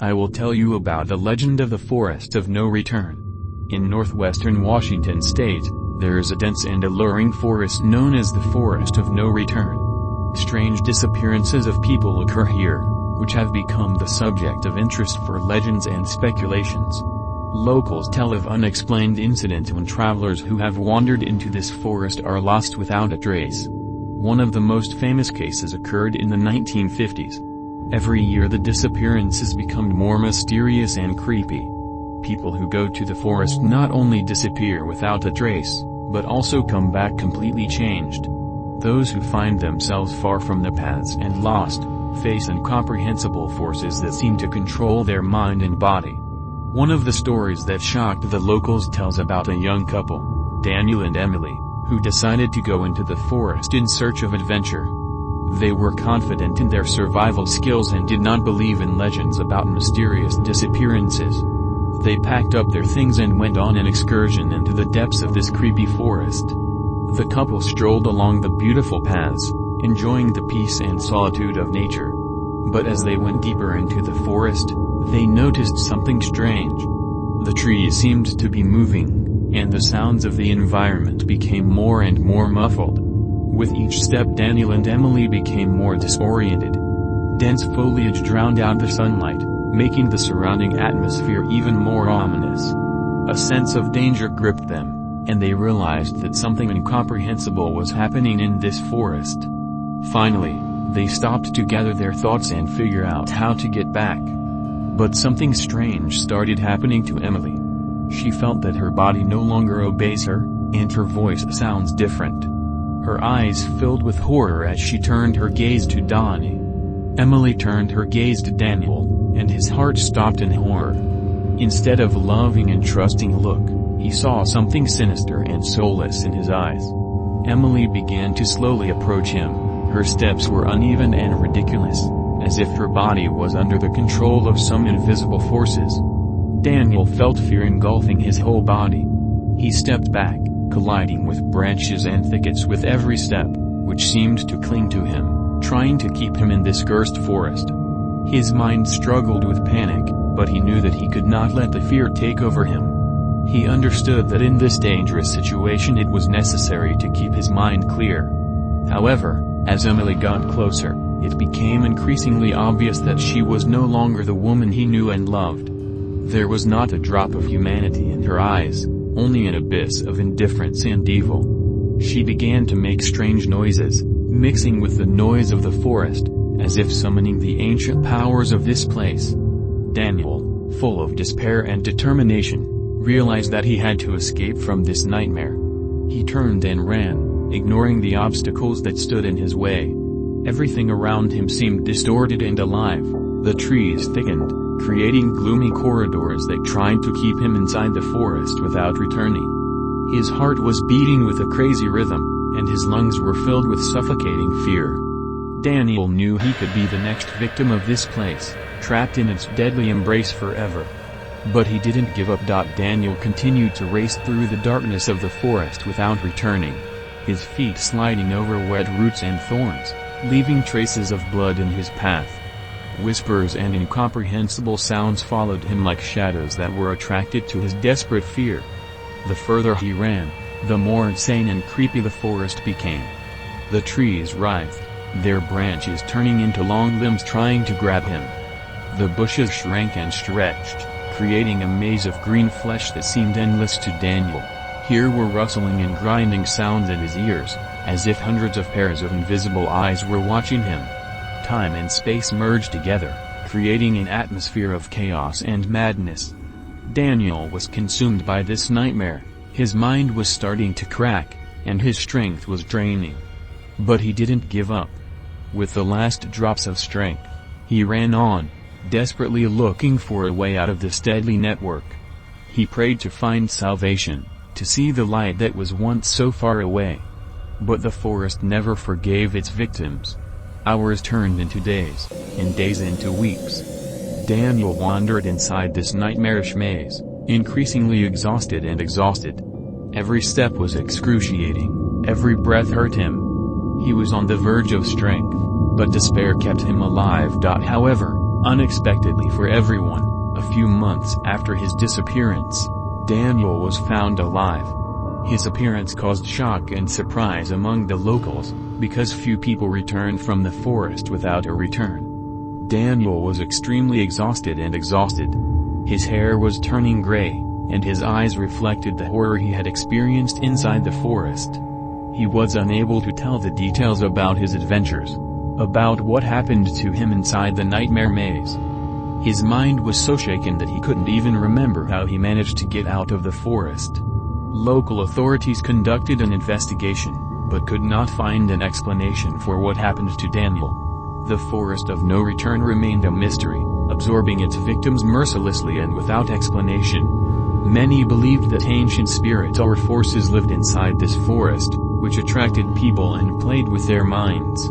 I will tell you about the legend of the Forest of No Return. In northwestern Washington state, there is a dense and alluring forest known as the Forest of No Return. Strange disappearances of people occur here, which have become the subject of interest for legends and speculations. Locals tell of unexplained incidents when travelers who have wandered into this forest are lost without a trace. One of the most famous cases occurred in the 1950s. Every year the disappearances become more mysterious and creepy. People who go to the forest not only disappear without a trace, but also come back completely changed. Those who find themselves far from the paths and lost, face incomprehensible forces that seem to control their mind and body. One of the stories that shocked the locals tells about a young couple, Daniel and Emily, who decided to go into the forest in search of adventure. They were confident in their survival skills and did not believe in legends about mysterious disappearances. They packed up their things and went on an excursion into the depths of this creepy forest. The couple strolled along the beautiful paths, enjoying the peace and solitude of nature. But as they went deeper into the forest, they noticed something strange. The trees seemed to be moving, and the sounds of the environment became more and more muffled. With each step Daniel and Emily became more disoriented. Dense foliage drowned out the sunlight, making the surrounding atmosphere even more ominous. A sense of danger gripped them, and they realized that something incomprehensible was happening in this forest. Finally, they stopped to gather their thoughts and figure out how to get back. But something strange started happening to Emily. She felt that her body no longer obeys her, and her voice sounds different. Her eyes filled with horror as she turned her gaze to Donnie. Emily turned her gaze to Daniel, and his heart stopped in horror. Instead of a loving and trusting look, he saw something sinister and soulless in his eyes. Emily began to slowly approach him. Her steps were uneven and ridiculous, as if her body was under the control of some invisible forces. Daniel felt fear engulfing his whole body. He stepped back, colliding with branches and thickets with every step, which seemed to cling to him, trying to keep him in this cursed forest. His mind struggled with panic, but he knew that he could not let the fear take over him. He understood that in this dangerous situation it was necessary to keep his mind clear. However, as Emily got closer, it became increasingly obvious that she was no longer the woman he knew and loved. There was not a drop of humanity in her eyes, only an abyss of indifference and evil. She began to make strange noises, mixing with the noise of the forest, as if summoning the ancient powers of this place. Daniel, full of despair and determination, realized that he had to escape from this nightmare. He turned and ran, ignoring the obstacles that stood in his way. Everything around him seemed distorted and alive. The trees thickened, creating gloomy corridors that tried to keep him inside the forest without returning. His heart was beating with a crazy rhythm, and his lungs were filled with suffocating fear. Daniel knew he could be the next victim of this place, trapped in its deadly embrace forever. But he didn't give up. Daniel continued to race through the darkness of the forest without returning, his feet sliding over wet roots and thorns, leaving traces of blood in his path. Whispers and incomprehensible sounds followed him like shadows that were attracted to his desperate fear. The further he ran, the more insane and creepy the forest became. The trees writhed, their branches turning into long limbs trying to grab him. The bushes shrank and stretched, creating a maze of green flesh that seemed endless to Daniel. Here were rustling and grinding sounds in his ears, as if hundreds of pairs of invisible eyes were watching him. Time and space merged together, creating an atmosphere of chaos and madness. Daniel was consumed by this nightmare, his mind was starting to crack, and his strength was draining. But he didn't give up. With the last drops of strength, he ran on, desperately looking for a way out of this deadly network. He prayed to find salvation, to see the light that was once so far away. But the forest never forgave its victims. Hours turned into days, and days into weeks. Daniel wandered inside this nightmarish maze, increasingly exhausted and exhausted. Every step was excruciating, every breath hurt him. He was on the verge of strength, but despair kept him alive. However, Unexpectedly for everyone, a few months after his disappearance, Daniel was found alive. His appearance caused shock and surprise among the locals, because few people returned from the forest without a return. Daniel was extremely exhausted. His hair was turning gray, and his eyes reflected the horror he had experienced inside the forest. He was unable to tell the details about his adventures, about what happened to him inside the nightmare maze. His mind was so shaken that he couldn't even remember how he managed to get out of the forest. Local authorities conducted an investigation, but could not find an explanation for what happened to Daniel. The forest of no return remained a mystery, absorbing its victims mercilessly and without explanation. Many believed that ancient spirits or forces lived inside this forest, which attracted people and played with their minds.